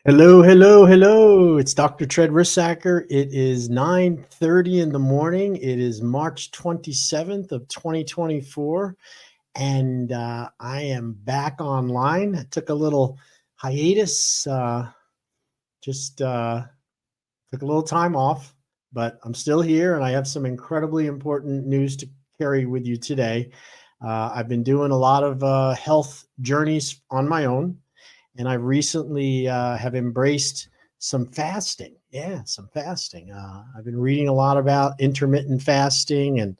Hello, hello, hello. It's Dr. Tread Rissacker. It is 9:30 in the morning. It is March 27th of 2024, and I am back online. I took a little hiatus, just took a little time off, but I'm still here, and I have some incredibly important news to carry with you today. I've been doing a lot of health journeys on my own, and I recently have embraced some fasting. Yeah, some fasting. I've been reading a lot about intermittent fasting and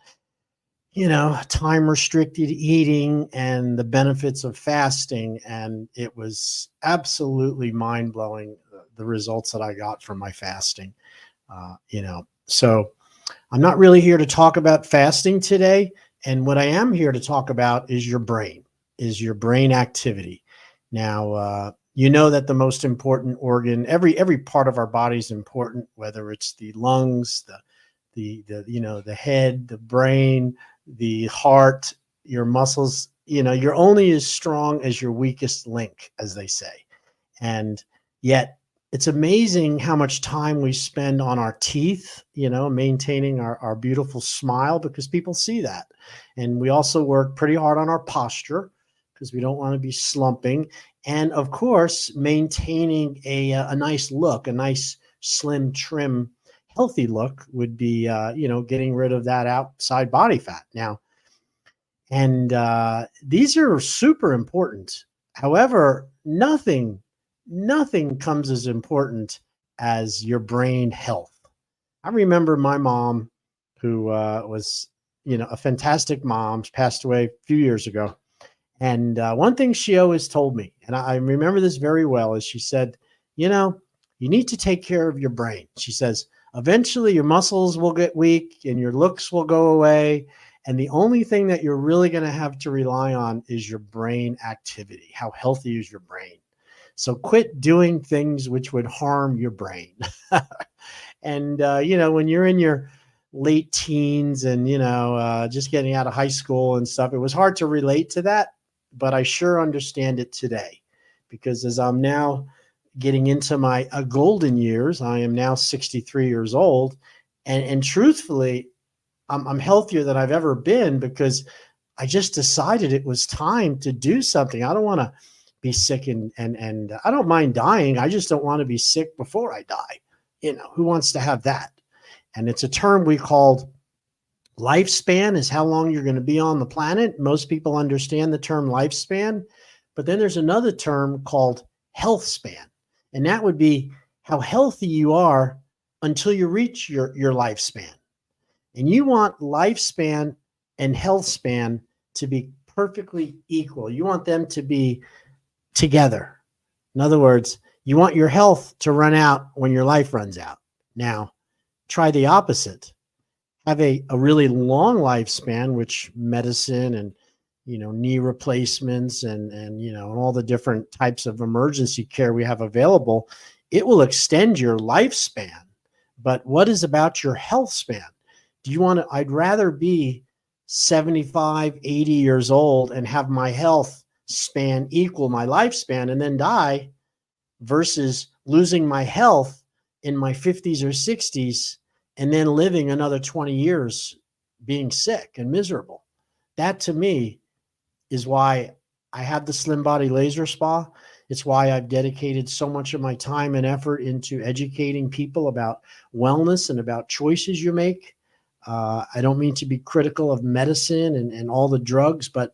time restricted eating and the benefits of fasting, and it was absolutely mind blowing the results that I got from my fasting. So I'm not really here to talk about fasting today. And what I am here to talk about is your brain activity. Now, you know that the most important organ, every part of our body is important, whether it's the lungs, the head, the brain, the heart, your muscles. You're only as strong as your weakest link, as they say. And yet it's amazing how much time we spend on our teeth, maintaining our beautiful smile, because people see that. And we also work pretty hard on our posture because we don't want to be slumping. And of course, maintaining a nice look, a nice, slim, trim, healthy look would be, getting rid of that outside body fat. Now, and these are super important. However, nothing comes as important as your brain health. I remember my mom, who was, a fantastic mom, passed away a few years ago. And one thing she always told me, and I remember this very well, is she said, you need to take care of your brain. She says, eventually your muscles will get weak and your looks will go away. And the only thing that you're really going to have to rely on is your brain activity. How healthy is your brain? So quit doing things which would harm your brain. And, when you're in your late teens and, just getting out of high school and stuff, it was hard to relate to that. But I sure understand it today, because as I'm now getting into my golden years, I am now 63 years old. And truthfully, I'm healthier than I've ever been, because I just decided it was time to do something. I don't want to be sick and I don't mind dying. I just don't want to be sick before I die. Who wants to have that? And it's a term we called lifespan, is how long you're going to be on the planet. Most people understand the term lifespan, but then there's another term called health span. And that would be how healthy you are until you reach your lifespan. And you want lifespan and health span to be perfectly equal. You want them to be together. In other words, you want your health to run out when your life runs out. Now, try the opposite. Have a really long lifespan, which medicine and knee replacements and all the different types of emergency care we have available, it will extend your lifespan. But what is about your health span? Do you want to? I'd rather be 75, 80 years old and have my health span equal my lifespan and then die, versus losing my health in my 50s or 60s and then living another 20 years being sick and miserable. That to me is why I have the Slim Body Laser Spa. It's why I've dedicated so much of my time and effort into educating people about wellness and about choices you make. I don't mean to be critical of medicine and all the drugs, but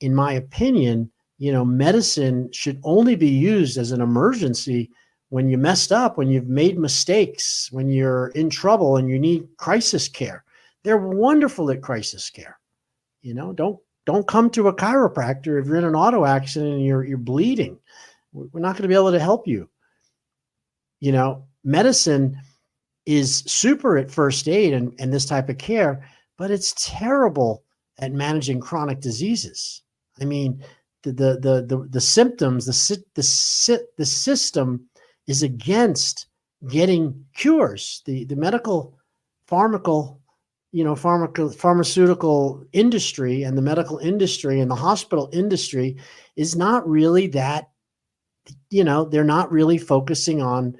in my opinion, medicine should only be used as an emergency when you messed up, when you've made mistakes, when you're in trouble and you need crisis care. They're wonderful at crisis care. Don't come to a chiropractor if you're in an auto accident and you're bleeding. We're not going to be able to help you. Medicine is super at first aid and this type of care, but it's terrible at managing chronic diseases. I mean, the symptoms, the system is against getting cures. The medical pharmaceutical industry and the medical industry and the hospital industry is not really that they're not really focusing on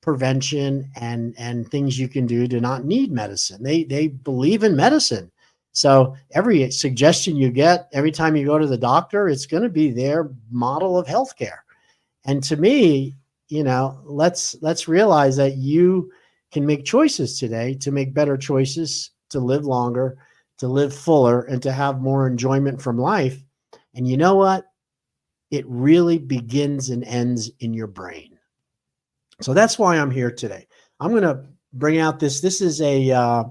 prevention and things you can do to not need medicine. They believe in medicine. So every suggestion you get, every time you go to the doctor, it's going to be their model of healthcare. And to me, let's realize that you can make choices today to make better choices, to live longer, to live fuller, and to have more enjoyment from life. And you know what? It really begins and ends in your brain. So that's why I'm here today. I'm going to bring out this. This is a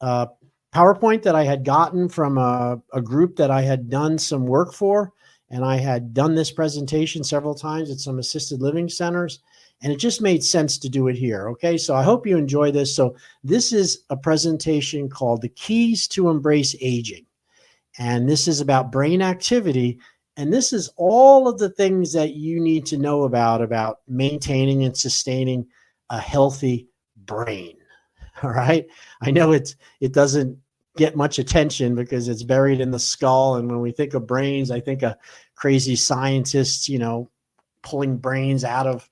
PowerPoint that I had gotten from a group that I had done some work for. And I had done this presentation several times at some assisted living centers. And it just made sense to do it here. Okay, so I hope you enjoy this. So this is a presentation called The Keys to Embrace Aging. And this is about brain activity. And this is all of the things that you need to know about maintaining and sustaining a healthy brain. All right. I know it doesn't get much attention because it's buried in the skull. And when we think of brains, I think of crazy scientists, pulling brains out of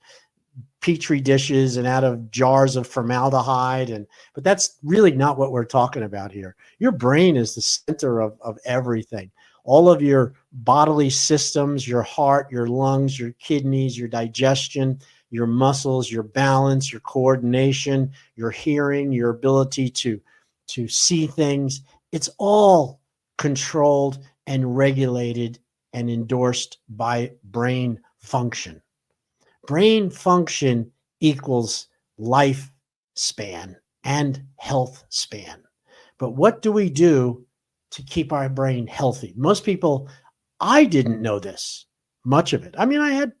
petri dishes and out of jars of formaldehyde. But that's really not what we're talking about here. Your brain is the center of everything. All of your bodily systems, your heart, your lungs, your kidneys, your digestion, your muscles, your balance, your coordination, your hearing, your ability to see things. It's all controlled and regulated and endorsed by brain function. Brain function equals lifespan and health span. But what do we do to keep our brain healthy? Most people, I didn't know this, much of it. I mean, I had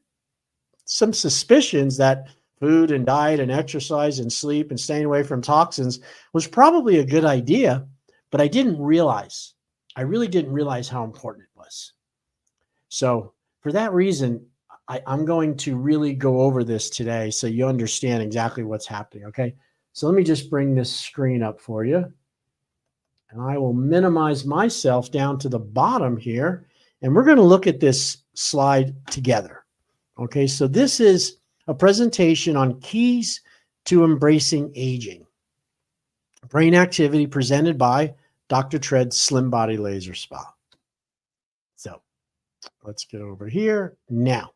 some suspicions that food and diet and exercise and sleep and staying away from toxins was probably a good idea, but I really didn't realize how important it was. So for that reason, I'm going to really go over this today so you understand exactly what's happening, okay? So let me just bring this screen up for you. And I will minimize myself down to the bottom here. And we're going to look at this slide together. Okay, so this is a presentation on keys to embracing aging. Brain activity presented by Dr. Tread's Slim Body Laser Spa. So let's get over here. Now,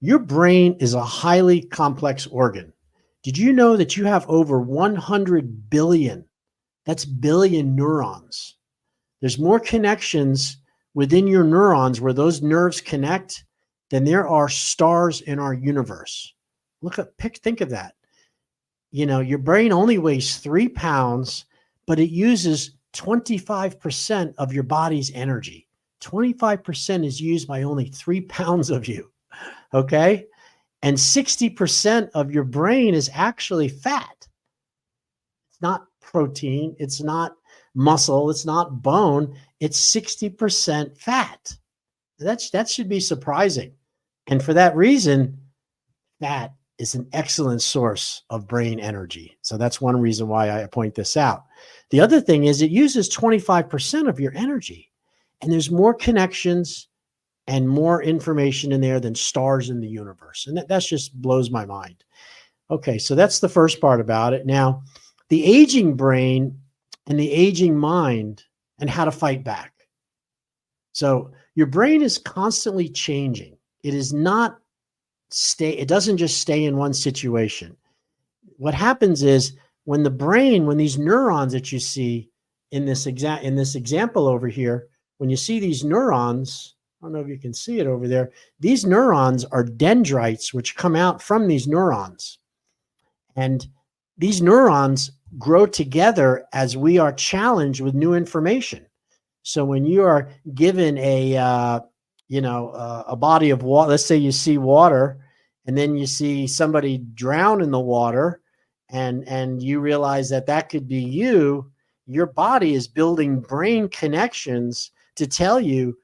your brain is a highly complex organ. Did you know that you have over 100 billion? That's billion neurons. There's more connections within your neurons where those nerves connect than there are stars in our universe. Think of that. Your brain only weighs 3 pounds, but it uses 25% of your body's energy. 25% is used by only 3 pounds of you. Okay. And 60% of your brain is actually fat. It's not protein. It's not muscle. It's not bone. It's 60% fat. That should be surprising. And for that reason, fat is an excellent source of brain energy. So that's one reason why I point this out. The other thing is it uses 25% of your energy. And there's more connections and more information in there than stars in the universe. And that just blows my mind. Okay, so that's the first part about it. Now, the aging brain and the aging mind and how to fight back. So your brain is constantly changing. It doesn't just stay in one situation. What happens is when these neurons that you see in this example over here, when you see these neurons, I don't know if you can see it over there. These neurons are dendrites, which come out from these neurons. And these neurons grow together as we are challenged with new information. So when you are given a body of water, let's say you see water, and then you see somebody drown in the water, and you realize that could be you, your body is building brain connections to tell you,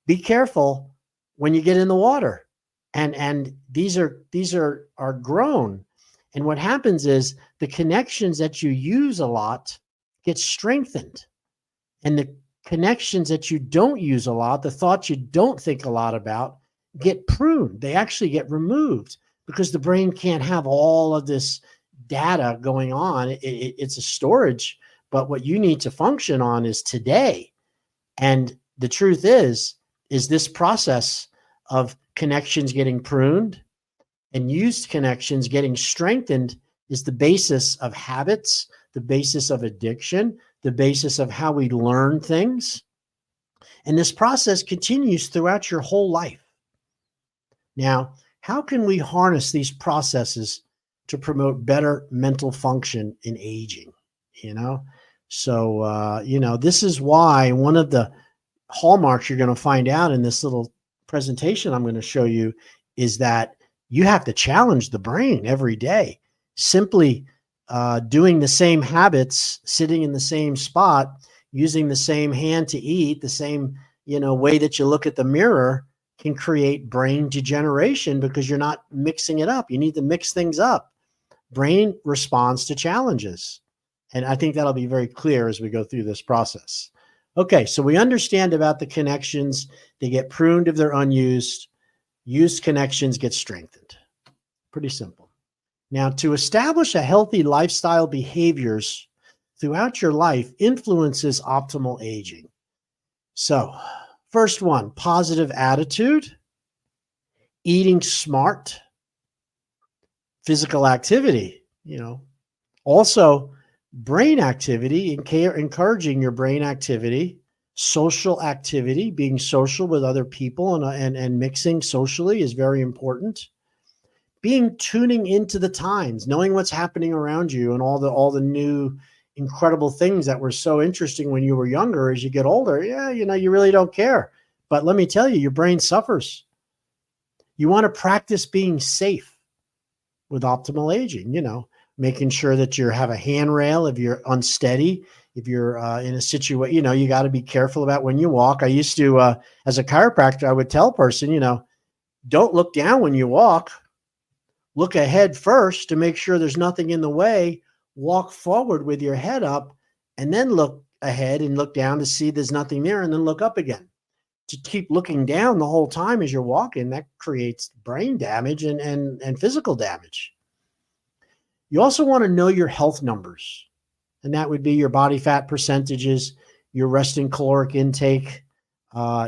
be careful when you get in the water. And these are grown. And what happens is the connections that you use a lot get strengthened. And the connections that you don't use a lot, the thoughts you don't think a lot about, get pruned. They actually get removed because the brain can't have all of this data going on. It's a storage, but what you need to function on is today. And the truth is this process of connections getting pruned and used connections getting strengthened is the basis of habits, the basis of addiction, the basis of how we learn things. And this process continues throughout your whole life. Now, how can we harness these processes to promote better mental function in aging? You know, so, this is why one of the hallmarks you're going to find out in this little presentation I'm going to show you is that you have to challenge the brain every day. Simply doing the same habits, sitting in the same spot, using the same hand to eat, the same way that you look at the mirror can create brain degeneration because you're not mixing it up. You need to mix things up. Brain responds to challenges. And I think that'll be very clear as we go through this process. Okay, so we understand about the connections. They get pruned if they're unused. Used connections get strengthened. Pretty simple. Now, to establish a healthy lifestyle behaviors throughout your life influences optimal aging. So, first one, positive attitude, eating smart, physical activity, also brain activity, encouraging your brain activity, social activity, being social with other people and mixing socially is very important. Tuning into the times, knowing what's happening around you and all the new incredible things that were so interesting when you were younger. As you get older, you really don't care. But let me tell you, your brain suffers. You want to practice being safe with optimal aging, making sure that you have a handrail if you're unsteady, if you're in a situation, you got to be careful about when you walk. I used to, as a chiropractor, I would tell a person, don't look down when you walk. Look ahead first to make sure there's nothing in the way. Walk forward with your head up and then look ahead and look down to see there's nothing there and then look up again. To keep looking down the whole time as you're walking, that creates brain damage and physical damage. You also want to know your health numbers, and that would be your body fat percentages, your resting caloric intake,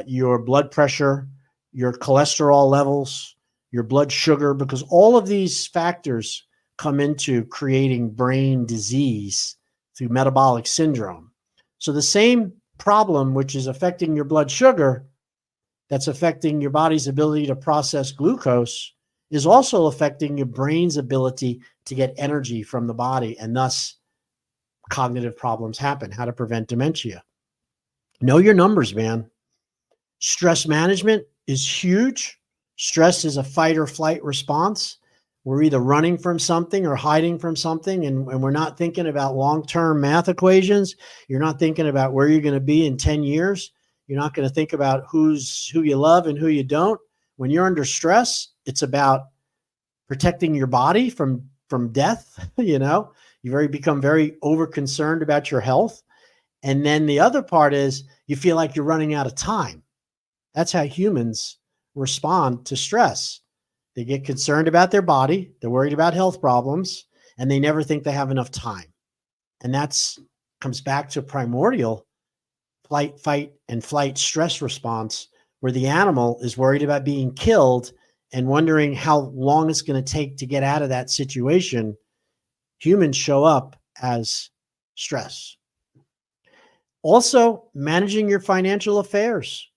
your blood pressure, your cholesterol levels, your blood sugar, because all of these factors come into creating brain disease through metabolic syndrome. So the same problem, which is affecting your blood sugar, that's affecting your body's ability to process glucose, is also affecting your brain's ability to get energy from the body, and thus cognitive problems happen. How to prevent dementia. Know your numbers, man. Stress management is huge. Stress is a fight or flight response. We're either running from something or hiding from something, and we're not thinking about long-term math equations. You're not thinking about where you're going to be in 10 years. You're not going to think about who you love and who you don't. When you're under stress, it's about protecting your body from death. You become very over concerned about your health. And then the other part is you feel like you're running out of time. That's how humans respond to stress. They get concerned about their body. They're worried about health problems, and they never think they have enough time. And that's comes back to primordial flight, fight, and flight stress response, where the animal is worried about being killed and wondering how long it's going to take to get out of that situation. Humans show up as stress. Also, managing your financial affairs.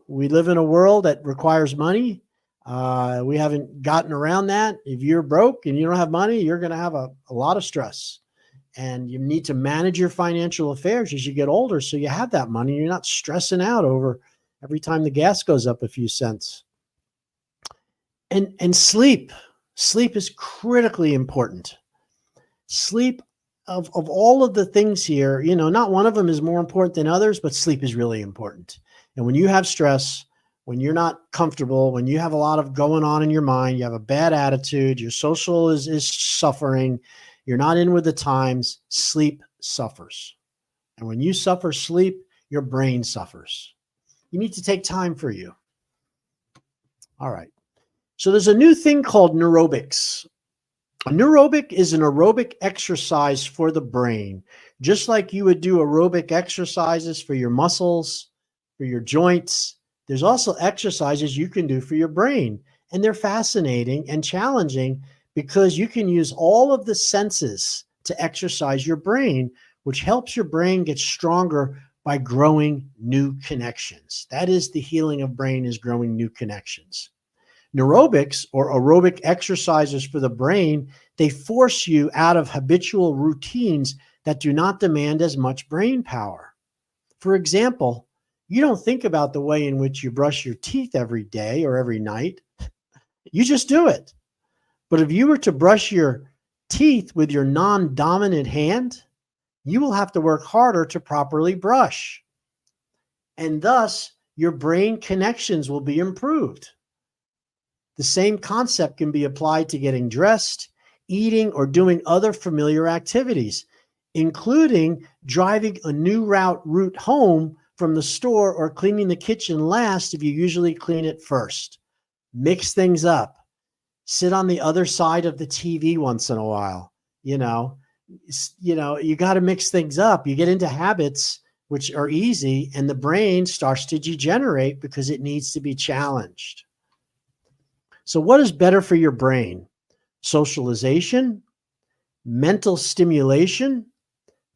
We live in a world that requires money. We haven't gotten around that. If you're broke and you don't have money, you're going to have a lot of stress. And you need to manage your financial affairs as you get older so you have that money. You're not stressing out over every time the gas goes up a few cents. And sleep. Sleep is critically important. Sleep, of all of the things here, not one of them is more important than others, but sleep is really important. And when you have stress, when you're not comfortable, when you have a lot of going on in your mind, you have a bad attitude, your social is suffering, you're not in with the times, sleep suffers. And when you suffer sleep, your brain suffers. You need to take time for you. All right. So there's a new thing called neurobics. A neurobic is an aerobic exercise for the brain, just like you would do aerobic exercises for your muscles, for your joints. There's also exercises you can do for your brain, and they're fascinating and challenging because you can use all of the senses to exercise your brain, which helps your brain get stronger by growing new connections. That is the healing of brain, is growing new connections. Neurobics, or aerobic exercises for the brain, they force you out of habitual routines that do not demand as much brain power. For example, you don't think about the way in which you brush your teeth every day or every night. You just do it. But if you were to brush your teeth with your non-dominant hand, you will have to work harder to properly brush. And thus, your brain connections will be improved. The same concept can be applied to getting dressed, eating, or doing other familiar activities, including driving a new route home from the store or cleaning the kitchen last if you usually clean it first. Mix things up. Sit on the other side of the TV once in a while. You got to mix things up. You get into habits which are easy, and the brain starts to degenerate because it needs to be challenged. So what is better for your brain? Socialization, mental stimulation,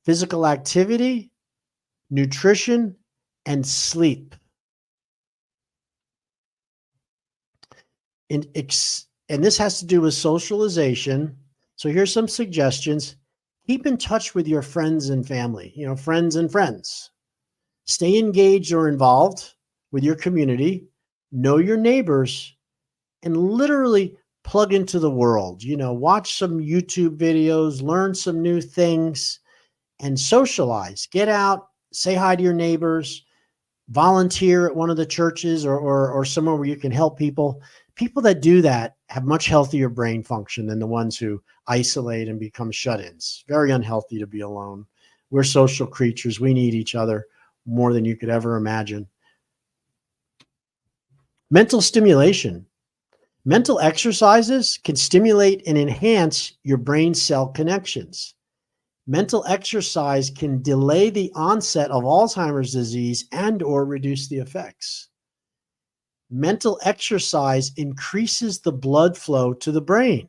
physical activity, nutrition, and sleep. And this has to do with socialization. So here's some suggestions. Keep in touch with your friends and family, friends and friends. Stay engaged or involved with your community. Know your neighbors. And literally plug into the world, watch some YouTube videos, learn some new things, and socialize. Get out, say hi to your neighbors, volunteer at one of the churches or somewhere where you can help people. People that do that have much healthier brain function than the ones who isolate and become shut-ins. Very unhealthy to be alone. We're social creatures. We need each other more than you could ever imagine. Mental stimulation. Mental exercises can stimulate and enhance your brain cell connections. Mental exercise can delay the onset of Alzheimer's disease and/or reduce the effects. Mental exercise increases the blood flow to the brain.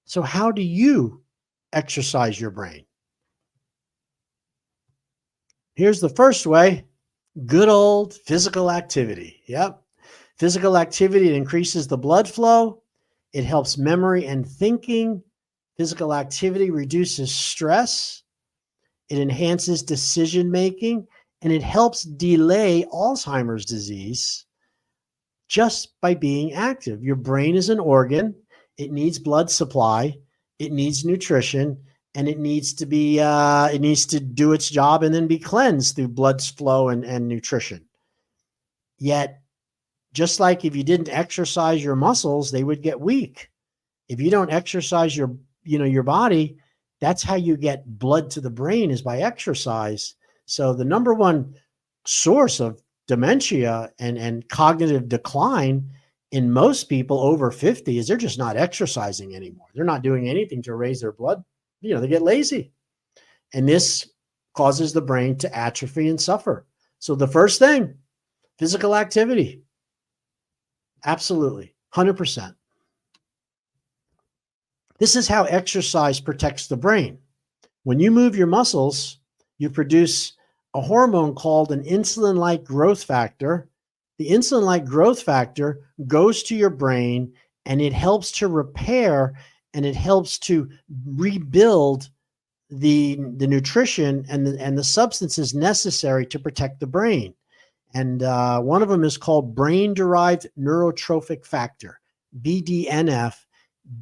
So how do you exercise your brain? Here's the first way: good old physical activity. Yep. Physical activity, it increases the blood flow. It helps memory and thinking. Physical activity reduces stress. It enhances decision making, and it helps delay Alzheimer's disease just by being active. Your brain is an organ. It needs blood supply. It needs nutrition, and it needs to do its job and then be cleansed through blood flow and nutrition. Yet, just like if you didn't exercise your muscles, they would get weak. If you don't exercise your body, that's how you get blood to the brain, is by exercise. So the number one source of dementia and cognitive decline in most people over 50 is they're just not exercising anymore. They're not doing anything to raise their blood. They get lazy. And this causes the brain to atrophy and suffer. So the first thing, physical activity. Absolutely, 100%. This is how exercise protects the brain. When you move your muscles, you produce a hormone called an insulin-like growth factor. The insulin-like growth factor goes to your brain, and it helps to repair and it helps to rebuild the nutrition and the substances necessary to protect the brain. And one of them is called brain-derived neurotrophic factor, BDNF.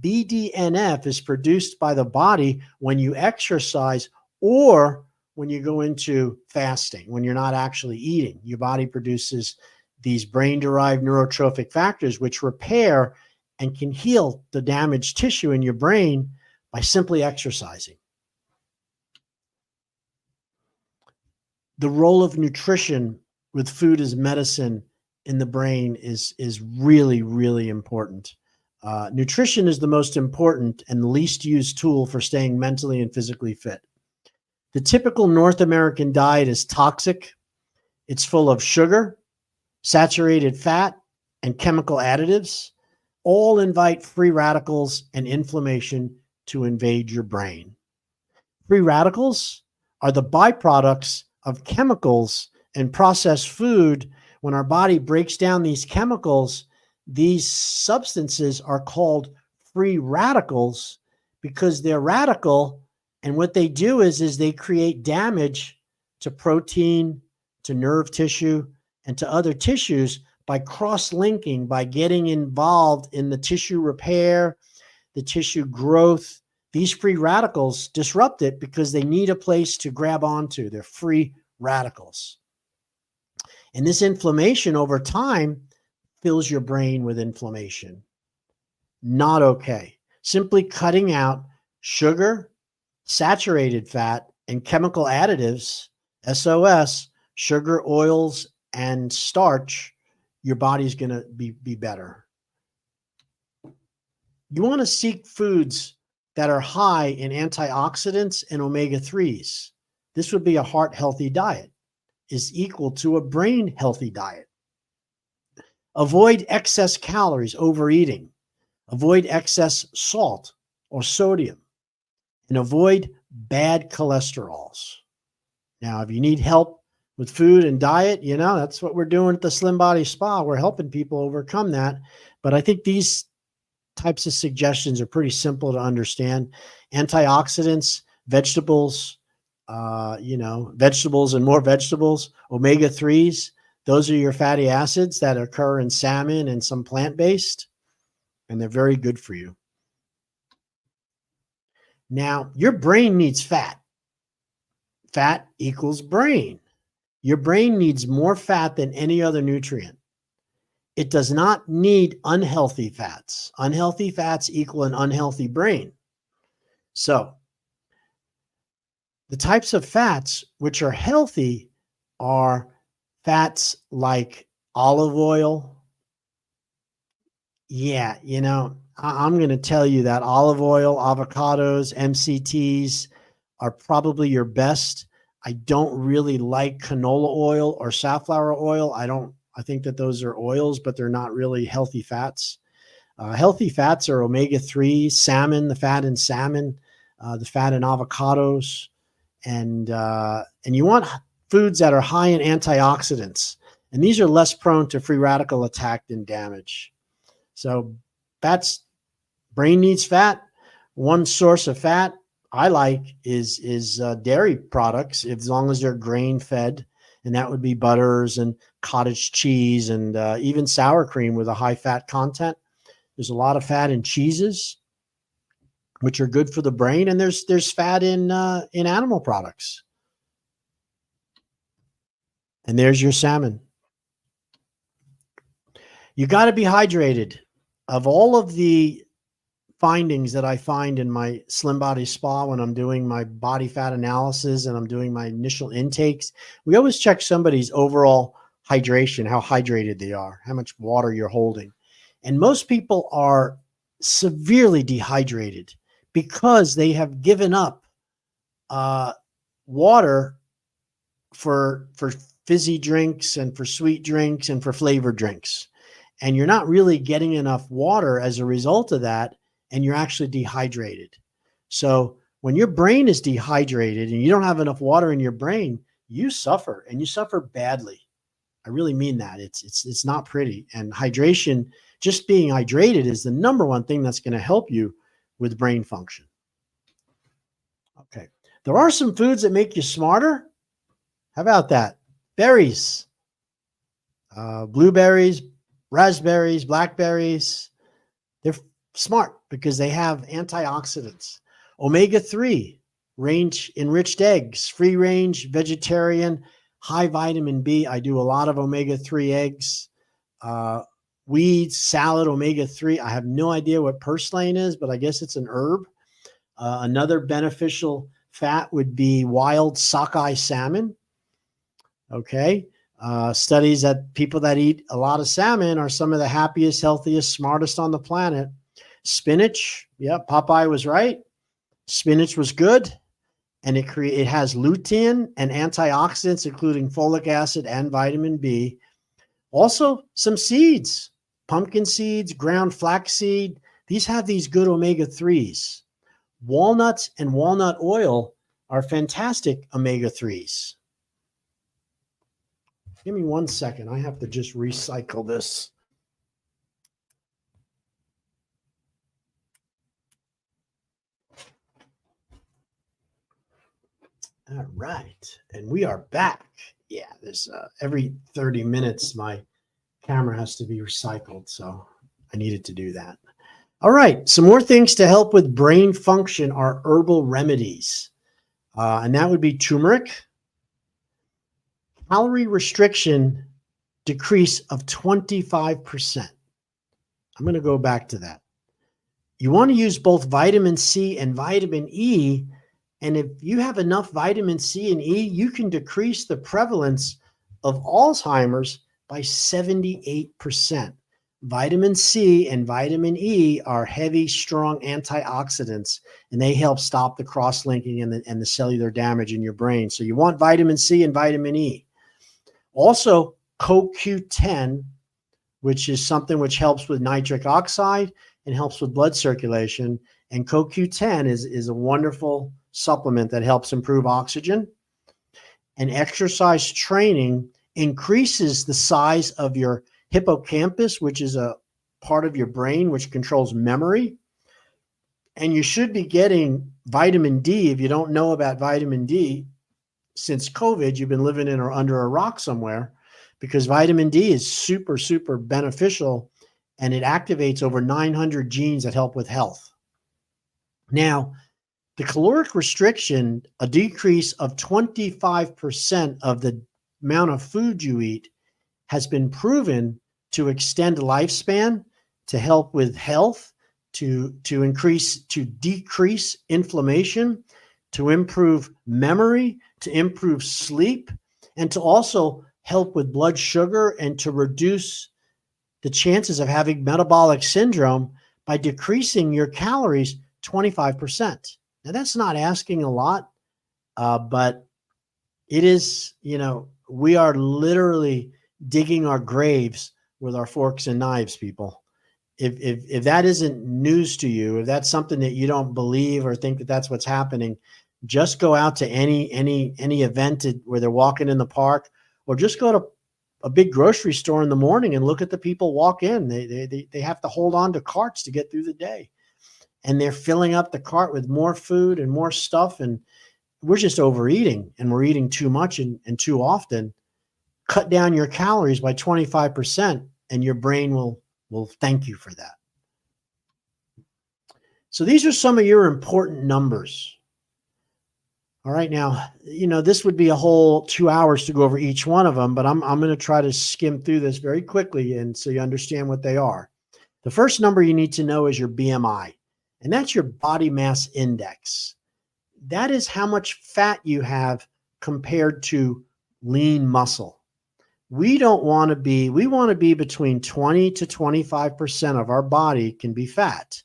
BDNF is produced by the body when you exercise or when you go into fasting, when you're not actually eating. Your body produces these brain-derived neurotrophic factors, which repair and can heal the damaged tissue in your brain by simply exercising. The role of nutrition with food as medicine in the brain is really, really important. Nutrition is the most important and least used tool for staying mentally and physically fit. The typical North American diet is toxic. It's full of sugar, saturated fat, and chemical additives. All invite free radicals and inflammation to invade your brain. Free radicals are the byproducts of chemicals and processed food. When our body breaks down these chemicals, these substances are called free radicals because they're radical. And what they do is they create damage to protein, to nerve tissue, and to other tissues by cross-linking, by getting involved in the tissue repair, the tissue growth. These free radicals disrupt it because they need a place to grab onto. They're free radicals. And this inflammation over time fills your brain with inflammation. Not okay. Simply cutting out sugar, saturated fat, and chemical additives, SOS, sugar, oils, and starch, your body's going to be better. You want to seek foods that are high in antioxidants and omega-3s. This would be a heart healthy diet, is equal to a brain healthy diet. Avoid excess calories, overeating. Avoid excess salt or sodium. And avoid bad cholesterols. Now, if you need help with food and diet, that's what we're doing at the Slim Body Spa. We're helping people overcome that. But I think these types of suggestions are pretty simple to understand. Antioxidants, vegetables, vegetables and more vegetables, omega-3s, those are your fatty acids that occur in salmon and some plant-based, and they're very good for you. Now, your brain needs fat. Fat equals brain. Your brain needs more fat than any other nutrient. It does not need unhealthy fats. Unhealthy fats equal an unhealthy brain. So, the types of fats which are healthy are fats like olive oil. Yeah, I'm going to tell you that olive oil, avocados, MCTs are probably your best. I don't really like canola oil or safflower oil. I think that those are oils, but they're not really healthy fats. Healthy fats are omega-3, salmon, the fat in salmon, the fat in avocados, and you want foods that are high in antioxidants, and these are less prone to free radical attack and damage. So brain needs fat. One source of fat I like is dairy products, as long as they're grain fed, and that would be butters and cottage cheese and even sour cream with a high fat content. There's a lot of fat in cheeses, which are good for the brain, and there's fat in animal products. And there's your salmon. You got to be hydrated. Of all of the findings that I find in my Slim Body Spa when I'm doing my body fat analysis and I'm doing my initial intakes, we always check somebody's overall hydration, how hydrated they are, how much water you're holding. And most people are severely dehydrated because they have given up water for fizzy drinks and for sweet drinks and for flavored drinks. And you're not really getting enough water as a result of that, and you're actually dehydrated. So when your brain is dehydrated and you don't have enough water in your brain, you suffer, and you suffer badly. I really mean that. It's not pretty. And hydration, just being hydrated, is the number one thing that's going to help you with brain function. Okay. There are some foods that make you smarter. How about that? Berries, blueberries, raspberries, blackberries. They're smart because they have antioxidants. Omega-3, enriched eggs, free range, vegetarian, high vitamin B. I do a lot of omega-3 eggs. Weeds, salad, omega-3. I have no idea what purslane is, but I guess it's an herb. Another beneficial fat would be wild sockeye salmon. Okay. Studies that people that eat a lot of salmon are some of the happiest, healthiest, smartest on the planet. Spinach, yeah, Popeye was right. Spinach was good, and it has lutein and antioxidants, including folic acid and vitamin B. Also, some seeds, pumpkin seeds, ground flaxseed. These have these good omega-3s. Walnuts and walnut oil are fantastic omega-3s. Give me 1 second. I have to just recycle this. All right. And we are back. Yeah, there's every 30 minutes, my camera has to be recycled. So I needed to do that. All right. Some more things to help with brain function are herbal remedies. And that would be turmeric, calorie restriction decrease of 25%. I'm going to go back to that. You want to use both vitamin C and vitamin E. And if you have enough vitamin C and E, you can decrease the prevalence of Alzheimer's by 78%. Vitamin C and vitamin E are heavy, strong antioxidants, and they help stop the cross-linking and the cellular damage in your brain. So you want vitamin C and vitamin E. Also, CoQ10, which is something which helps with nitric oxide and helps with blood circulation. And CoQ10 is a wonderful supplement that helps improve oxygen. And exercise training increases the size of your hippocampus, which is a part of your brain which controls memory. And you should be getting vitamin D. If you don't know about vitamin D, since COVID, you've been living in or under a rock somewhere, because vitamin D is super, super beneficial, and it activates over 900 genes that help with health. Now, the caloric restriction, a decrease of 25% of the amount of food you eat, has been proven to extend lifespan, to help with health, to decrease inflammation, to improve memory, to improve sleep, and to also help with blood sugar and to reduce the chances of having metabolic syndrome by decreasing your calories 25%. Now, that's not asking a lot, but it is, we are literally digging our graves with our forks and knives, people. If that isn't news to you, if that's something that you don't believe or think that that's what's happening, just go out to any event where they're walking in the park, or just go to a big grocery store in the morning and look at the people walk in. They have to hold on to carts to get through the day, and they're filling up the cart with more food and more stuff. And we're just overeating, and we're eating too much and too often. Cut down your calories by 25%, and your brain will thank you for that. So these are some of your important numbers. All right. Now, this would be a whole 2 hours to go over each one of them, but I'm going to try to skim through this very quickly, and so you understand what they are. The first number you need to know is your BMI, and that's your body mass index. That is how much fat you have compared to lean muscle. We want to be between 20 to 25% of our body can be fat.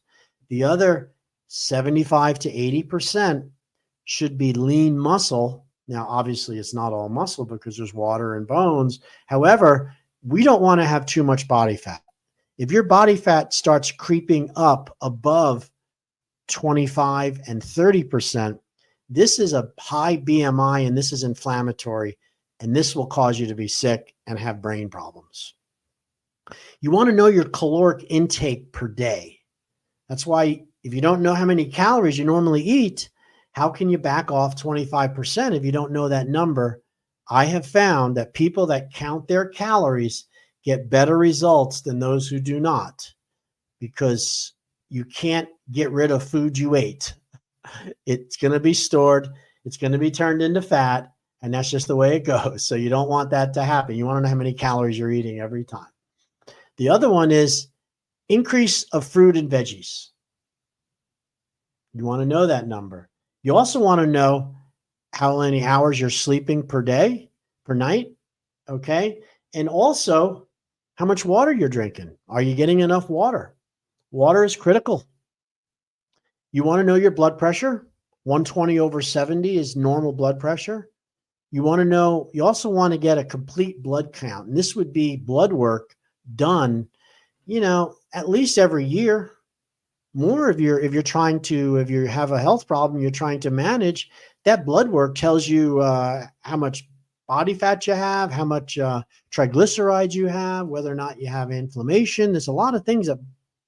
The other 75 to 80% should be lean muscle. Now, obviously, it's not all muscle because there's water and bones. However, we don't want to have too much body fat. If your body fat starts creeping up above 25 and 30%, this is a high BMI, and this is inflammatory, and this will cause you to be sick and have brain problems. You want to know your caloric intake per day. That's why if you don't know how many calories you normally eat, how can you back off 25% if you don't know that number? I have found that people that count their calories get better results than those who do not, because you can't get rid of food you ate. It's going to be stored. It's going to be turned into fat, and that's just the way it goes. So you don't want that to happen. You want to know how many calories you're eating every time. The other one is increase of fruit and veggies. You want to know that number. You also want to know how many hours you're sleeping per day, per night. Okay. And also how much water you're drinking. Are you getting enough water? Water is critical. You want to know your blood pressure? 120 over 70 is normal blood pressure. You want to know, you also want to get a complete blood count. And this would be blood work done, at least every year. More if you're trying to, if you have a health problem you're trying to manage, that blood work tells you how much body fat you have, how much triglycerides you have, whether or not you have inflammation. There's a lot of things that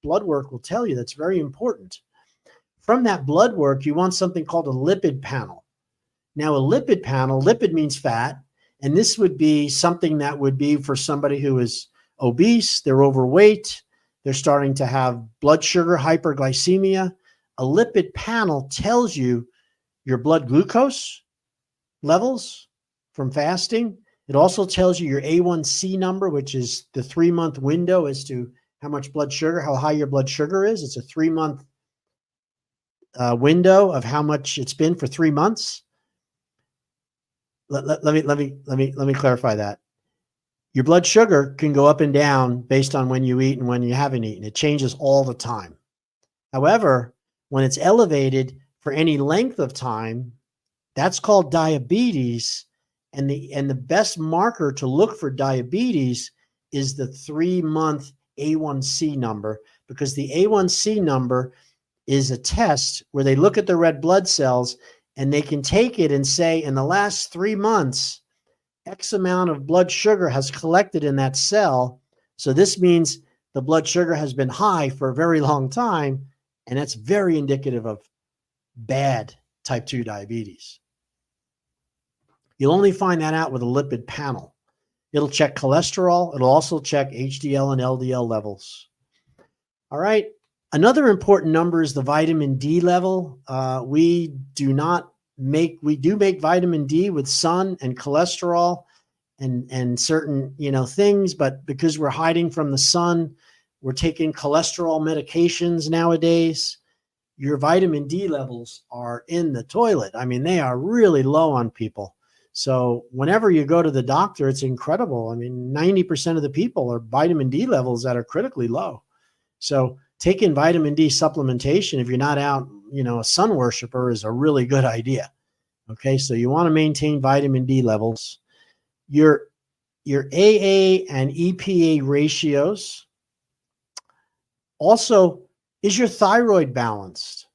blood work will tell you that's very important. From that blood work, you want something called a lipid panel. Now, a lipid panel, lipid means fat, and this would be something that would be for somebody who is obese, they're overweight, they're starting to have blood sugar hyperglycemia. A lipid panel tells you your blood glucose levels from fasting. It also tells you your A1C number, which is the 3-month window as to how much blood sugar, how high your blood sugar is. It's a 3-month window of how much it's been for 3 months. Let me clarify that. Your blood sugar can go up and down based on when you eat and when you haven't eaten. It changes all the time. However, when it's elevated for any length of time, that's called diabetes. And the best marker to look for diabetes is the 3-month A1C number, because the A1C number is a test where they look at the red blood cells and they can take it and say, in the last 3 months, X amount of blood sugar has collected in that cell. So this means the blood sugar has been high for a very long time. And that's very indicative of bad type 2 diabetes. You'll only find that out with a lipid panel. It'll check cholesterol. It'll also check HDL and LDL levels. All right. Another important number is the vitamin D level. We do make vitamin D with sun and cholesterol and certain, things, but because we're hiding from the sun, we're taking cholesterol medications nowadays. Your vitamin D levels are in the toilet. I mean, they are really low on people. So whenever you go to the doctor, it's incredible. I mean, 90% of the people are vitamin D levels that are critically low. So taking vitamin D supplementation, if you're not out, a sun worshiper, is a really good idea. Okay, so you want to maintain vitamin D levels. Your AA and EPA ratios. Also, is your thyroid balanced?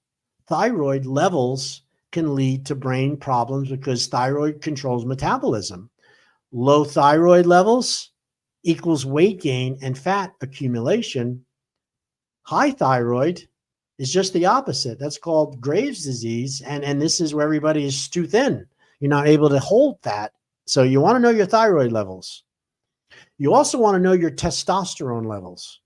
Thyroid levels can lead to brain problems because thyroid controls metabolism. Low thyroid levels equals weight gain and fat accumulation. High thyroid is just the opposite. That's called Graves' disease. And this is where everybody is too thin. You're not able to hold fat. So you want to know your thyroid levels. You also want to know your testosterone levels.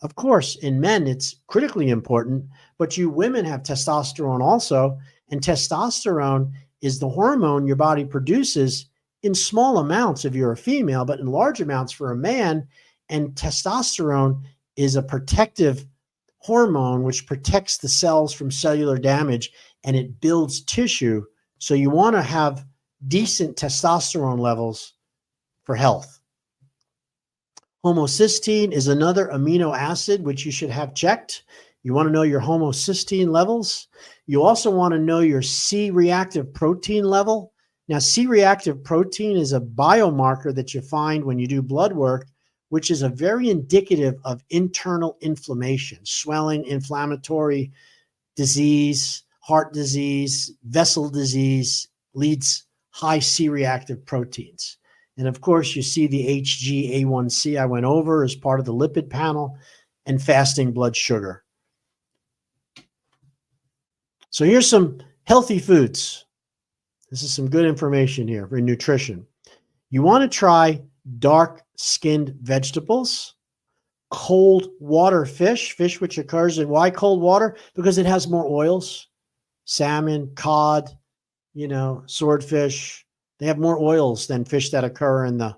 Of course, in men, it's critically important, but you women have testosterone also. And testosterone is the hormone your body produces in small amounts if you're a female, but in large amounts for a man. And testosterone is a protective hormone which protects the cells from cellular damage, and it builds tissue. So you want to have decent testosterone levels for health. Homocysteine is another amino acid which you should have checked. You want to know your homocysteine levels. You also want to know your C-reactive protein level. Now, C-reactive protein is a biomarker that you find when you do blood work, which is a very indicative of internal inflammation, swelling, inflammatory disease, heart disease, vessel disease, leads high C-reactive proteins. And of course, you see the HbA1c I went over as part of the lipid panel, and fasting blood sugar. So here's some healthy foods. This is some good information here for nutrition. You want to try dark-skinned vegetables, cold water fish which occurs in, why cold water? Because it has more oils. Salmon, cod, swordfish. They have more oils than fish that occur in the,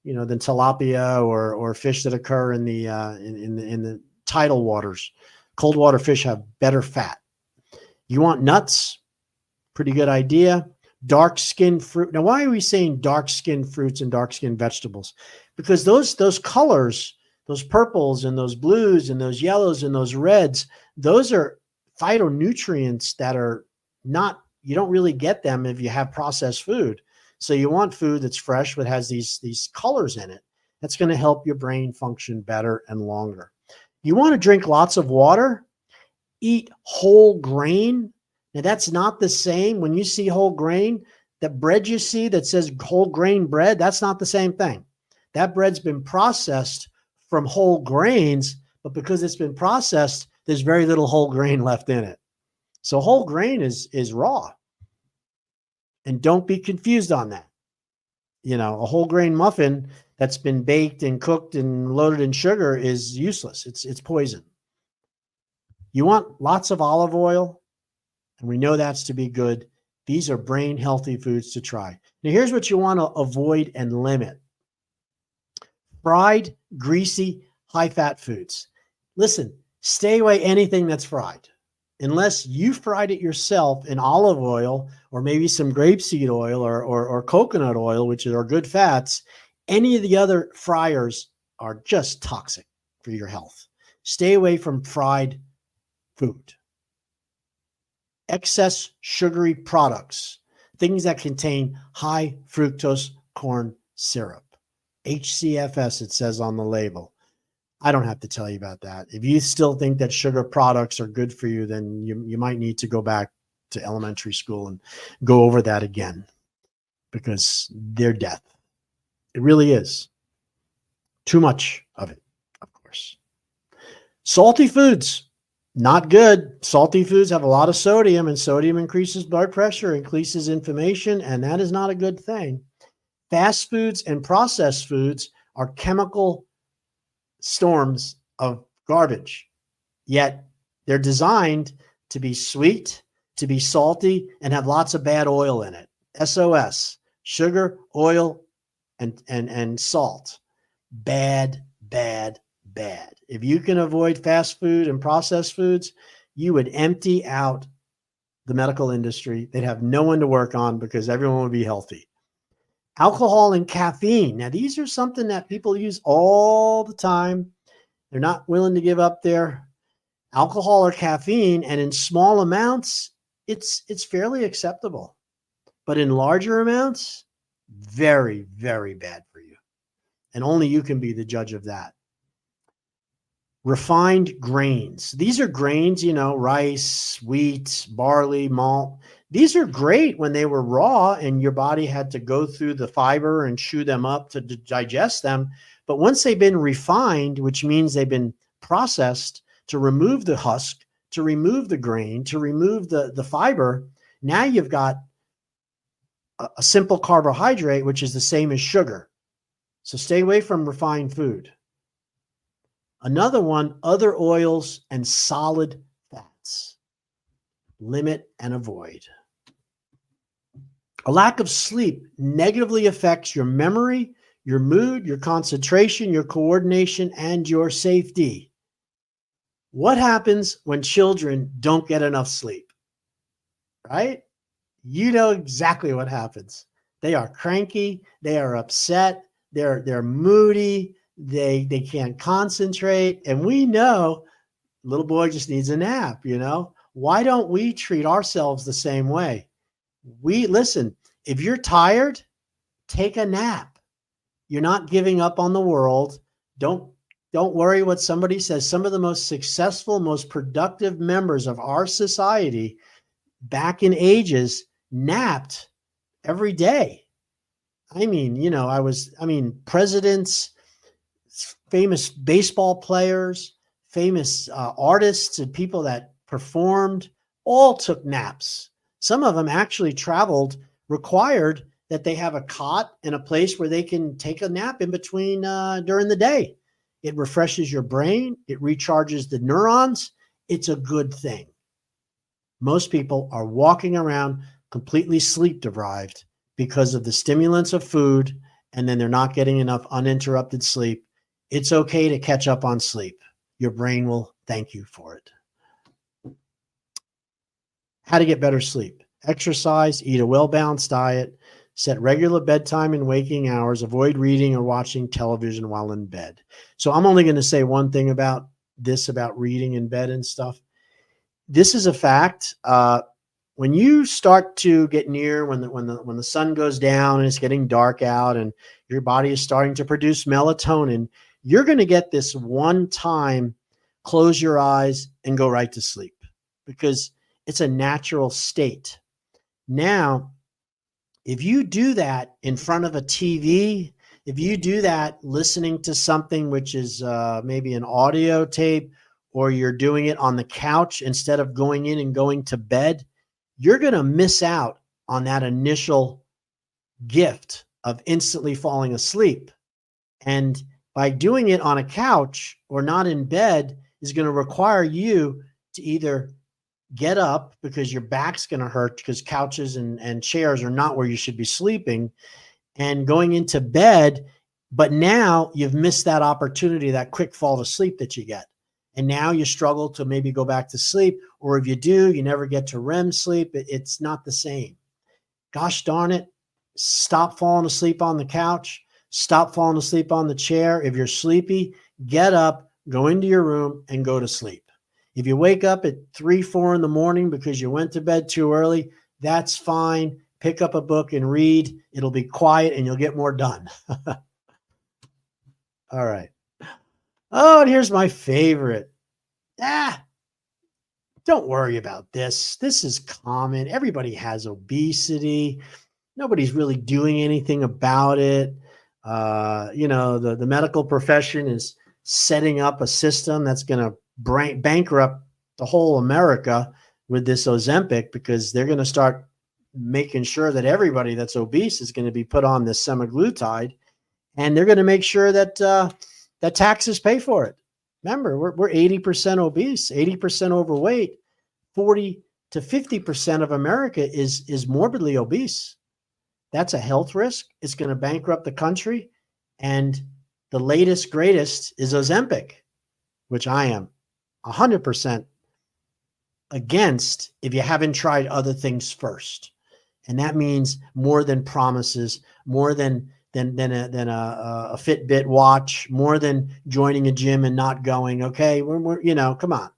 than tilapia or fish that occur in the tidal waters. Cold water fish have better fat. You want nuts? Pretty good idea. dark skinned fruit. Now, why are we saying dark skinned fruits and dark skinned vegetables? Because those colors, those purples and those blues and those yellows and those reds, those are phytonutrients that are not, you don't really get them if you have processed food. So you want food that's fresh, but has these colors in it. That's going to help your brain function better and longer. You want to drink lots of water, eat whole grain. Now, that's not the same. When you see whole grain, the bread you see that says whole grain bread, that's not the same thing. That bread's been processed from whole grains, but because it's been processed, there's very little whole grain left in it. So whole grain is raw. And don't be confused on that. You know, a whole grain muffin that's been baked and cooked and loaded in sugar is useless. It's poison. You want lots of olive oil, and we know that's to be good. These are brain healthy foods to try. Now, here's what you want to avoid and limit: fried, greasy, high fat foods. Listen, stay away anything that's fried. Unless you fried it yourself in olive oil or maybe some grapeseed oil or coconut oil, which are good fats, any of the other fryers are just toxic for your health. Stay away from fried food. Excess sugary products, things that contain high fructose corn syrup. HCFS, it says on the label. I don't have to tell you about that. If you still think that sugar products are good for you, then you might need to go back to elementary school and go over that again, because they're death. It really is. Too much of it, of course. Salty foods, not good. Salty foods have a lot of sodium, and sodium increases blood pressure, increases inflammation, and that is not a good thing. Fast foods and processed foods are chemical storms of garbage, yet they're designed to be sweet, to be salty, and have lots of bad oil in it. SOS, sugar, oil, and salt. Bad, bad, bad. If you can avoid fast food and processed foods, you would empty out the medical industry. They'd have no one to work on because everyone would be healthy. Alcohol and caffeine. Now, these are something that people use all the time. They're not willing to give up their alcohol or caffeine, and in small amounts, it's fairly acceptable. But in larger amounts, very, very bad for you. And only you can be the judge of that. Refined grains. These are grains, you know, rice, wheat, barley, malt. These are great when they were raw and your body had to go through the fiber and chew them up to digest them. But once they've been refined, which means they've been processed to remove the husk, to remove the grain, to remove the fiber, now you've got a simple carbohydrate, which is the same as sugar. So stay away from refined food. Another one, other oils and solid fats. Limit and avoid. A lack of sleep negatively affects your memory, your mood, your concentration, your coordination, and your safety. What happens when children don't get enough sleep? Right? You know exactly what happens. They are cranky, they are upset, they're moody, they can't concentrate, and we know little boy just needs a nap, you know? Why don't we treat ourselves the same way? Listen, if you're tired, take a nap. You're not giving up on the world. Don't worry what somebody says. Some of the most successful, most productive members of our society back in ages napped every day. I mean, you know, presidents, famous baseball players, famous artists, and people that performed all took naps. Some of them actually required that they have a cot and a place where they can take a nap in between during the day. It refreshes your brain. It recharges the neurons. It's a good thing. Most people are walking around completely sleep deprived because of the stimulants of food, and then they're not getting enough uninterrupted sleep. It's okay to catch up on sleep. Your brain will thank you for it. How to get better sleep. exercise, eat a well-balanced diet, set regular bedtime and waking hours, avoid reading or watching television while in bed. So I'm only going to say one thing about this, about reading in bed and stuff. This is a fact. When you start to get near when the sun goes down and it's getting dark out and your body is starting to produce melatonin, you're going to get this one time close your eyes and go right to sleep because it's a natural state. Now, if you do that in front of a TV, if you do that listening to something which is maybe an audio tape, or you're doing it on the couch instead of going in and going to bed, you're going to miss out on that initial gift of instantly falling asleep. And by doing it on a couch or not in bed is going to require you to either get up because your back's going to hurt because couches and chairs are not where you should be sleeping, and going into bed. But now you've missed that opportunity, that quick fall to sleep that you get. And now you struggle to maybe go back to sleep, or if you do, you never get to REM sleep. It's not the same. Gosh darn it. Stop falling asleep on the couch. Stop falling asleep on the chair. If you're sleepy, get up, go into your room and go to sleep. If you wake up at 3, 4 in the morning because you went to bed too early, that's fine. Pick up a book and read. It'll be quiet and you'll get more done. All right. Oh, and here's my favorite. Don't worry about this. This is common. Everybody has obesity. Nobody's really doing anything about it. The medical profession is setting up a system that's going to bankrupt the whole America with this Ozempic, because they're going to start making sure that everybody that's obese is going to be put on this semaglutide, and they're going to make sure that that taxes pay for it. Remember, we're 80% obese, 80% overweight. 40 to 50% of America is morbidly obese. That's a health risk. It's going to bankrupt the country. And the latest, greatest is Ozempic, which I am 100% against if you haven't tried other things first. And that means more than promises, more than a Fitbit watch, more than joining a gym and not going. Okay, come on.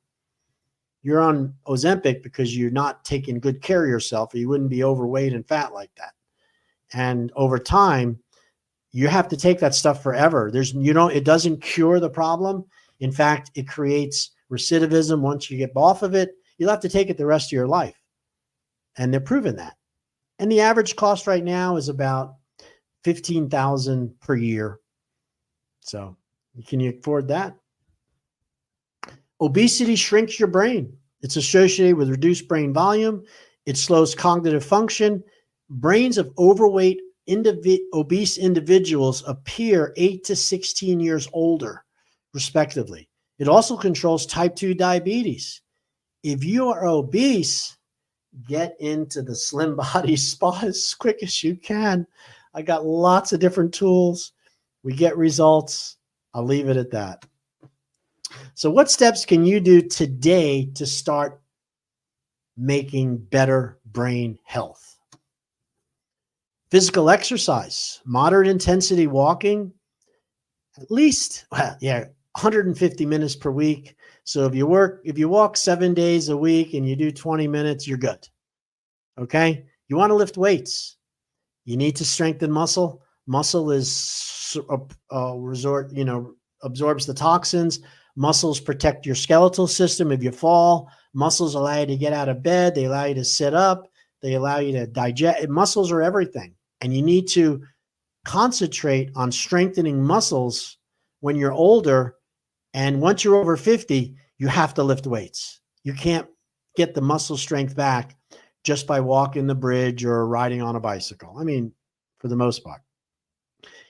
You're on Ozempic because you're not taking good care of yourself, or you wouldn't be overweight and fat like that. And over time, you have to take that stuff forever. It doesn't cure the problem. In fact, it creates recidivism. Once you get off of it, you'll have to take it the rest of your life. And they're proving that. And the average cost right now is about $15,000 per year. So can you afford that? Obesity shrinks your brain. It's associated with reduced brain volume. It slows cognitive function. Brains of overweight, obese individuals appear 8 to 16 years older, respectively. It also controls type 2 diabetes. If you are obese, get into the Slim Body Spa as quick as you can. I got lots of different tools. We get results. I'll leave it at that. So what steps can you do today to start making better brain health? Physical exercise, moderate intensity walking, at least, 150 minutes per week. So if you walk 7 days a week and you do 20 minutes, you're good. Okay. You want to lift weights. You need to strengthen muscle. Muscle is absorbs the toxins. Muscles protect your skeletal system. If you fall, muscles allow you to get out of bed. They allow you to sit up. They allow you to digest. Muscles are everything. And you need to concentrate on strengthening muscles when you're older. And once you're over 50, you have to lift weights. You can't get the muscle strength back just by walking the bridge or riding on a bicycle. I mean, for the most part.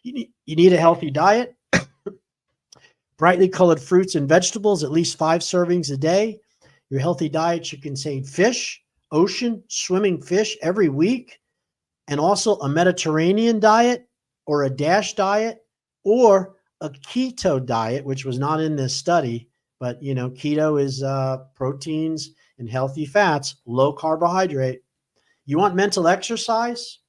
You need a healthy diet. Brightly colored fruits and vegetables, at least 5 servings a day. Your healthy diet should contain fish, ocean, swimming fish every week, and also a Mediterranean diet or a DASH diet or a keto diet, which was not in this study, but keto is proteins and healthy fats, low carbohydrate. You want mental exercise,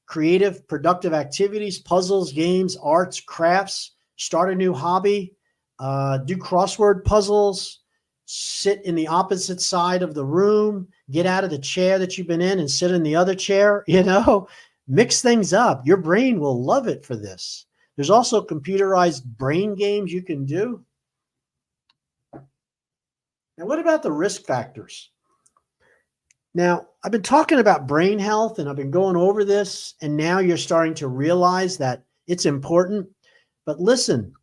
creative, productive activities, puzzles, games, arts, crafts, start a new hobby, do crossword puzzles, sit in the opposite side of the room, get out of the chair that you've been in and sit in the other chair, mix things up. Your brain will love it for this. There's also computerized brain games you can do. Now, what about the risk factors? Now, I've been talking about brain health and I've been going over this, and now you're starting to realize that it's important. But listen,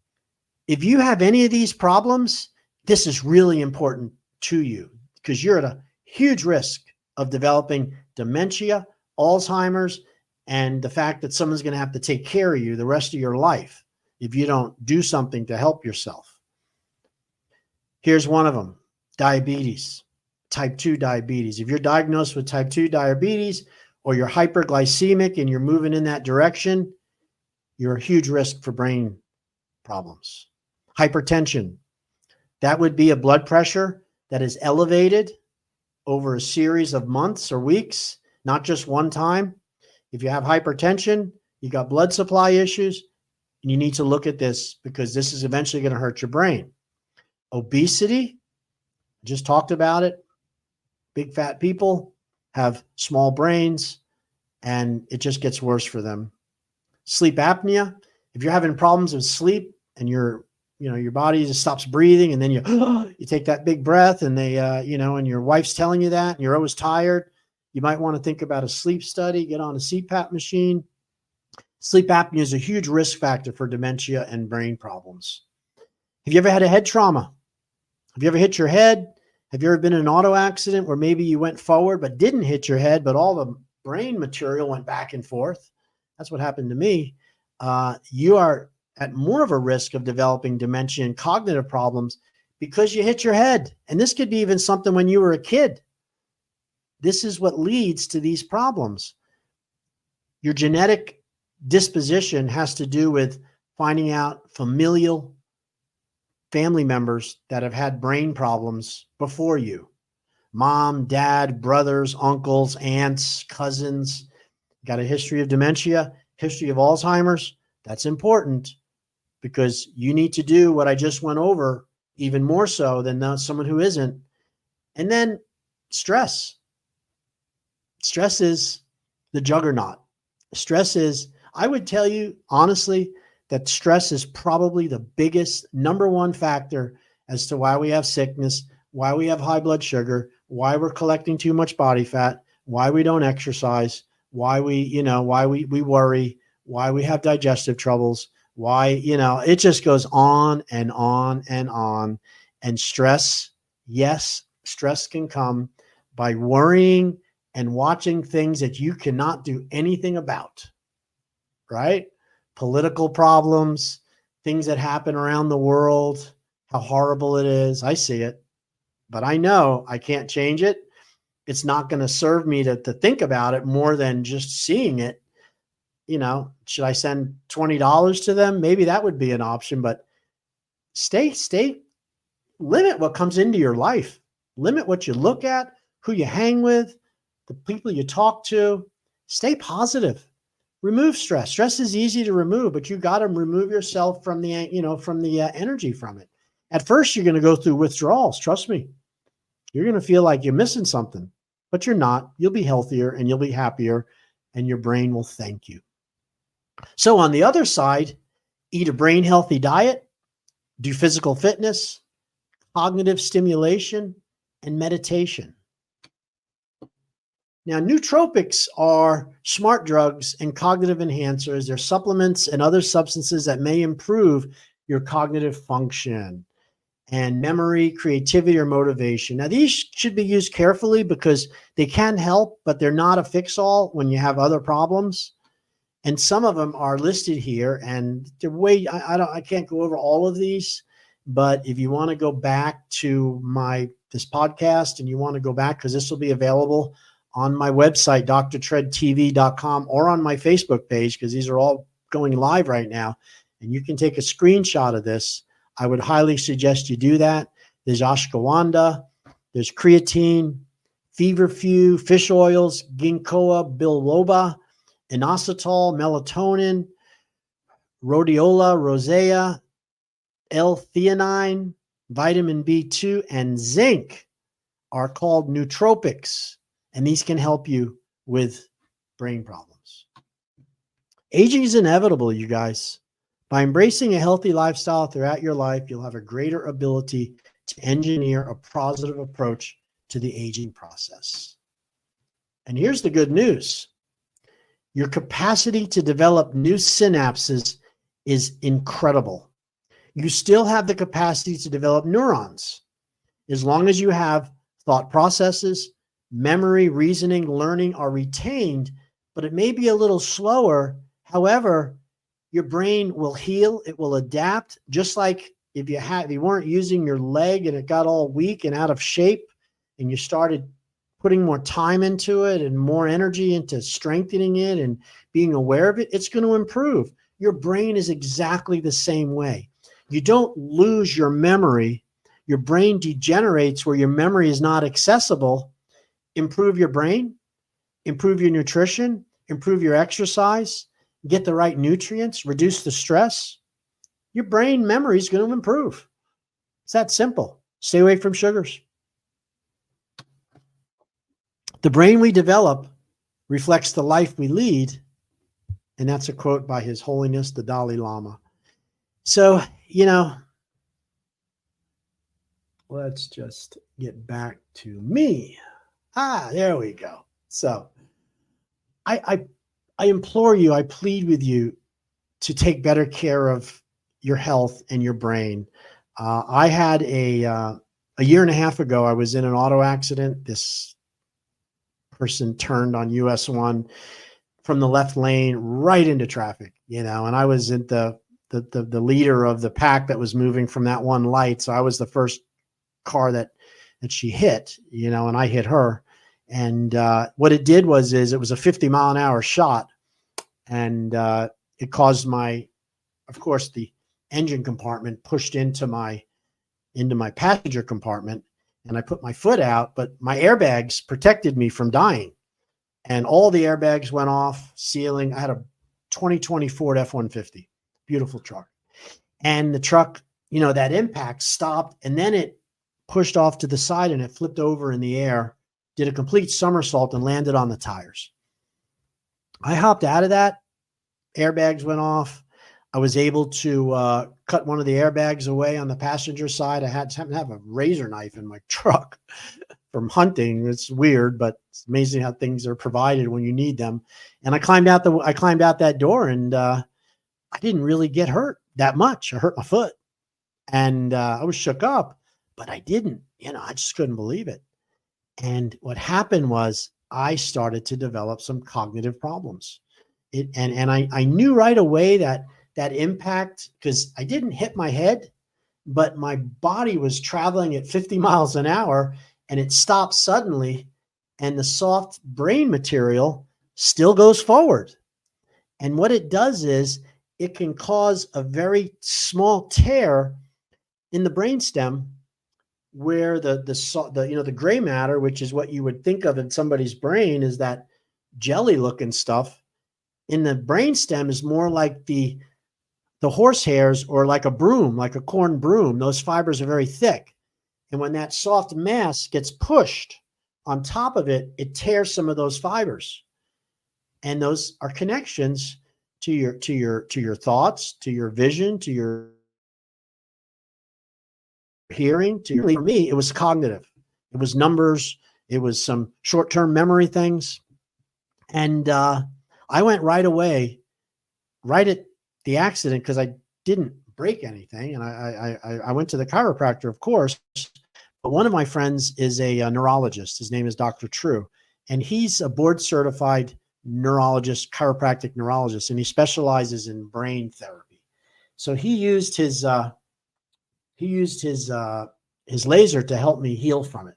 if you have any of these problems, this is really important to you because you're at a huge risk of developing dementia, Alzheimer's, and the fact that someone's going to have to take care of you the rest of your life if you don't do something to help yourself. Here's one of them: diabetes, type 2 diabetes. If you're diagnosed with type 2 diabetes or you're hyperglycemic and you're moving in that direction, you're a huge risk for brain problems. Hypertension, that would be a blood pressure that is elevated over a series of months or weeks, not just one time. If you have hypertension, you got blood supply issues, and you need to look at this because this is eventually going to hurt your brain. Obesity, just talked about it. Big fat people have small brains, and it just gets worse for them. Sleep apnea, if you're having problems with sleep and your body just stops breathing, and then you take that big breath, and and your wife's telling you that, and you're always tired, you might want to think about a sleep study, get on a CPAP machine. Sleep apnea is a huge risk factor for dementia and brain problems. Have you ever had a head trauma? Have you ever hit your head? Have you ever been in an auto accident where maybe you went forward but didn't hit your head, but all the brain material went back and forth? That's what happened to me. You are at more of a risk of developing dementia and cognitive problems because you hit your head. And this could be even something when you were a kid. This is what leads to these problems. Your genetic disposition has to do with finding out familial family members that have had brain problems before you. Mom, dad, brothers, uncles, aunts, cousins, got a history of dementia, history of Alzheimer's. That's important because you need to do what I just went over even more so than someone who isn't. And then stress. Stress is the juggernaut. Stress is, I would tell you honestly, that stress is probably the biggest number one factor as to why we have sickness, why we have high blood sugar, why we're collecting too much body fat, why we don't exercise, why we worry, why we have digestive troubles, why, it just goes on and on and on. And stress, yes, stress can come by worrying and watching things that you cannot do anything about, right? Political problems, things that happen around the world, how horrible it is. I see it, but I know I can't change it. It's not going to serve me to think about it more than just seeing it. Should I send $20 to them? Maybe that would be an option, but limit what comes into your life. Limit what you look at, who you hang with, the people you talk to. Stay positive. Remove stress. Stress is easy to remove, but you got to remove yourself from the energy from it. At first, you're going to go through withdrawals. Trust me. You're going to feel like you're missing something, but you're not. You'll be healthier and you'll be happier, and your brain will thank you. So on the other side, eat a brain healthy diet, do physical fitness, cognitive stimulation, and meditation. Now, nootropics are smart drugs and cognitive enhancers. They're supplements and other substances that may improve your cognitive function and memory, creativity, or motivation. Now, these should be used carefully because they can help, but they're not a fix-all when you have other problems. And some of them are listed here, and the way I can't go over all of these, but if you want to go back to this podcast and you want to go back, because this will be available on my website, drtredtv.com, or on my Facebook page, because these are all going live right now, and you can take a screenshot of this. I would highly suggest you do that. There's ashwagandha, there's creatine, feverfew, fish oils, ginkgoa biloba, inositol, melatonin, rhodiola rosea, L-theanine, vitamin B2, and zinc are called nootropics, and these can help you with brain problems. Aging is inevitable, you guys. By embracing a healthy lifestyle throughout your life, you'll have a greater ability to engineer a positive approach to the aging process. And here's the good news. Your capacity to develop new synapses is incredible. You still have the capacity to develop neurons as long as you have thought processes, memory, reasoning, learning are retained, but it may be a little slower. However, your brain will heal, it will adapt, just like if you weren't using your leg and it got all weak and out of shape and you started putting more time into it and more energy into strengthening it and being aware of it, it's going to improve. Your brain is exactly the same way. You don't lose your memory. Your brain degenerates where your memory is not accessible. Improve your brain, improve your nutrition, improve your exercise, get the right nutrients, reduce the stress. Your brain memory is going to improve. It's that simple. Stay away from sugars. The brain we develop reflects the life we lead. And that's a quote by His Holiness, the Dalai Lama. So, let's just get back to me. There we go. So I implore you, I plead with you to take better care of your health and your brain. I had a year and a half ago, I was in an auto accident. This person turned on US 1 from the left lane right into traffic, and I was in the leader of the pack that was moving from that one light. So I was the first car that she hit, and I hit her. And what it did was it was a 50-mile-an-hour shot, and it caused of course, the engine compartment pushed into my passenger compartment, and I put my foot out, but my airbags protected me from dying. And all the airbags went off, ceiling. I had a 2020 Ford F-150, beautiful truck. And the truck, that impact stopped, and then it pushed off to the side and it flipped over in the air, did a complete somersault and landed on the tires. I hopped out of that. Airbags went off. I was able to cut one of the airbags away on the passenger side. I happened to have a razor knife in my truck from hunting. It's weird, but it's amazing how things are provided when you need them. And I climbed out that door, and I didn't really get hurt that much. I hurt my foot, and I was shook up, but I didn't. I just couldn't believe it. And what happened was I started to develop some cognitive problems. I knew right away that impact, because I didn't hit my head, but my body was traveling at 50 miles an hour, and it stopped suddenly, and the soft brain material still goes forward. And what it does is it can cause a very small tear in the brainstem, where the gray matter, which is what you would think of in somebody's brain, is that jelly looking stuff in the brainstem, is more like the horse hairs, or like a broom, like a corn broom. Those fibers are very thick. And when that soft mass gets pushed on top of it, it tears some of those fibers. And those are connections to your thoughts, to your vision, to your hearing. For me, it was cognitive. It was numbers. It was some short-term memory things. And I went right away, right at the accident, because I didn't break anything. And I went to the chiropractor, of course, but one of my friends is a neurologist. His name is Dr. True, and he's a board certified neurologist, chiropractic neurologist, and he specializes in brain therapy. So he used his laser to help me heal from it.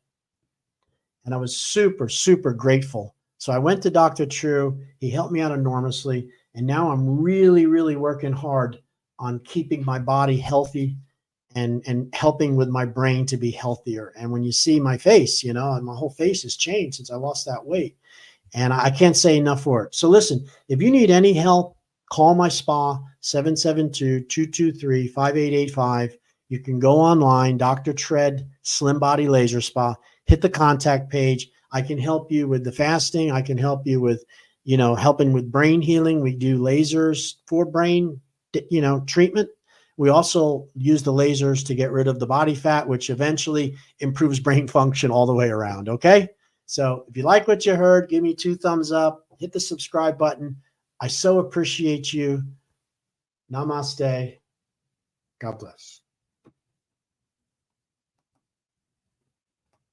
And I was super, super grateful. So I went to Dr. True. He helped me out enormously. And now I'm really, really working hard on keeping my body healthy and helping with my brain to be healthier. And when you see my face, and my whole face has changed since I lost that weight. And I can't say enough for it. So listen, if you need any help, call my spa, 772-223-5885. You can go online, Dr. Tread Slim Body Laser Spa, hit the contact page. I can help you with the fasting. I can help you with, helping with brain healing. We do lasers for brain, treatment. We also use the lasers to get rid of the body fat, which eventually improves brain function all the way around. Okay. So if you like what you heard, give me 2 thumbs up, hit the subscribe button. I so appreciate you. Namaste. God bless.